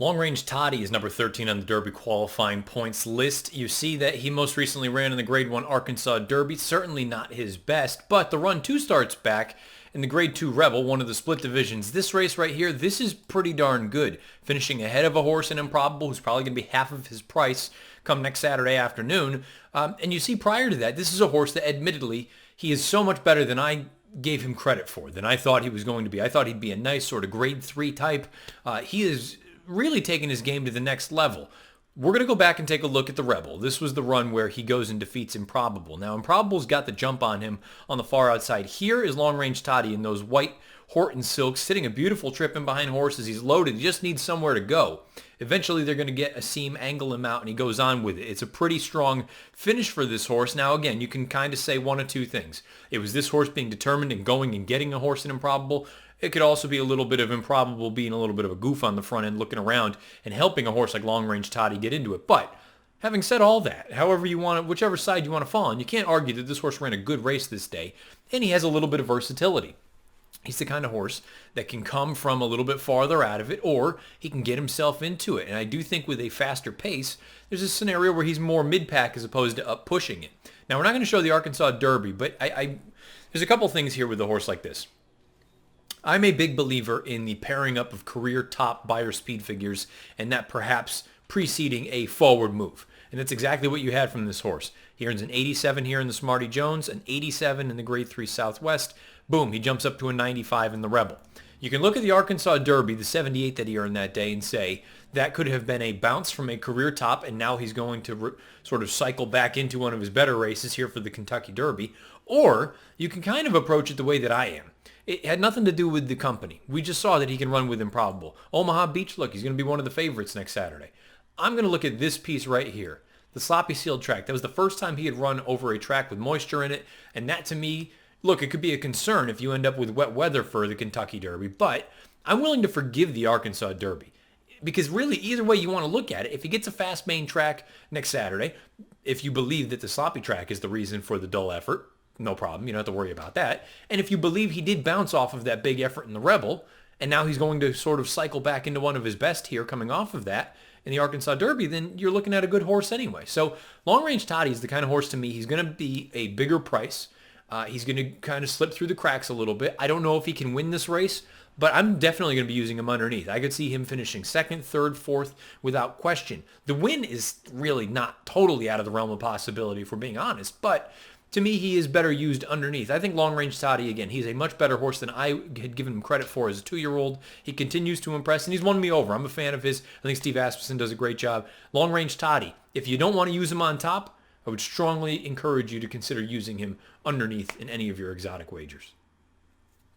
Long Range Toddy is number 13 on the Derby qualifying points list. You see that he most recently ran in the Grade 1 Arkansas Derby. Certainly not his best, but the run 2 starts back in the Grade 2 Rebel, one of the split divisions. This race right here, this is pretty darn good. Finishing ahead of a horse in Improbable, who's probably going to be half of his price come next Saturday afternoon. And you see prior to that, this is a horse that admittedly, he is so much better than I gave him credit for, than I thought he was going to be. I thought he'd be a nice sort of Grade 3 type. He is really taking his game to the next level. We're going to go back and take a look at the Rebel. This was the run where he goes and defeats Improbable. Now, Improbable's got the jump on him on the far outside. Here is Long Range Toddy in those white Horton silks, sitting a beautiful trip in behind horses. He's loaded. He just needs somewhere to go. Eventually, they're going to get a seam, angle him out, and he goes on with it. It's a pretty strong finish for this horse. Now, again, you can kind of say one of two things. It was this horse being determined and going and getting a horse in Improbable. It could also be a little bit of Improbable being a little bit of a goof on the front end, looking around and helping a horse like Long Range Toddy get into it. But having said all that, however you want it, whichever side you want to fall on, you can't argue that this horse ran a good race this day, and he has a little bit of versatility. He's the kind of horse that can come from a little bit farther out of it, or he can get himself into it. And I do think with a faster pace, there's a scenario where he's more mid-pack as opposed to up pushing it. Now, we're not going to show the Arkansas Derby, but there's a couple things here with a horse like this. I'm a big believer in the pairing up of career top Beyer speed figures and that perhaps preceding a forward move. And that's exactly what you had from this horse. He earns an 87 here in the Smarty Jones, an 87 in the Grade 3 Southwest. Boom, he jumps up to a 95 in the Rebel. You can look at the Arkansas Derby, the 78 that he earned that day, and say that could have been a bounce from a career top, and now he's going to sort of cycle back into one of his better races here for the Kentucky Derby. Or you can kind of approach it the way that I am. It had nothing to do with the company. We just saw that he can run with Improbable. Omaha Beach, look, he's going to be one of the favorites next Saturday. I'm going to look at this piece right here, the sloppy sealed track. That was the first time he had run over a track with moisture in it, and that to me, look, it could be a concern if you end up with wet weather for the Kentucky Derby, but I'm willing to forgive the Arkansas Derby. Because really, either way you want to look at it, if he gets a fast main track next Saturday, if you believe that the sloppy track is the reason for the dull effort, no problem. You don't have to worry about that. And if you believe he did bounce off of that big effort in the Rebel, and now he's going to sort of cycle back into one of his best here coming off of that in the Arkansas Derby, then you're looking at a good horse anyway. So Long Range Toddy is the kind of horse to me, he's going to be a bigger price. He's going to kind of slip through the cracks a little bit. I don't know if he can win this race, but I'm definitely going to be using him underneath. I could see him finishing second, third, fourth without question. The win is really not totally out of the realm of possibility, if we're being honest, but to me, he is better used underneath. I think Long Range Toddy, again, he's a much better horse than I had given him credit for as a 2-year-old. He continues to impress, and he's won me over. I'm a fan of his. I think Steve Asmussen does a great job. Long Range Toddy, if you don't want to use him on top, I would strongly encourage you to consider using him underneath in any of your exotic wagers.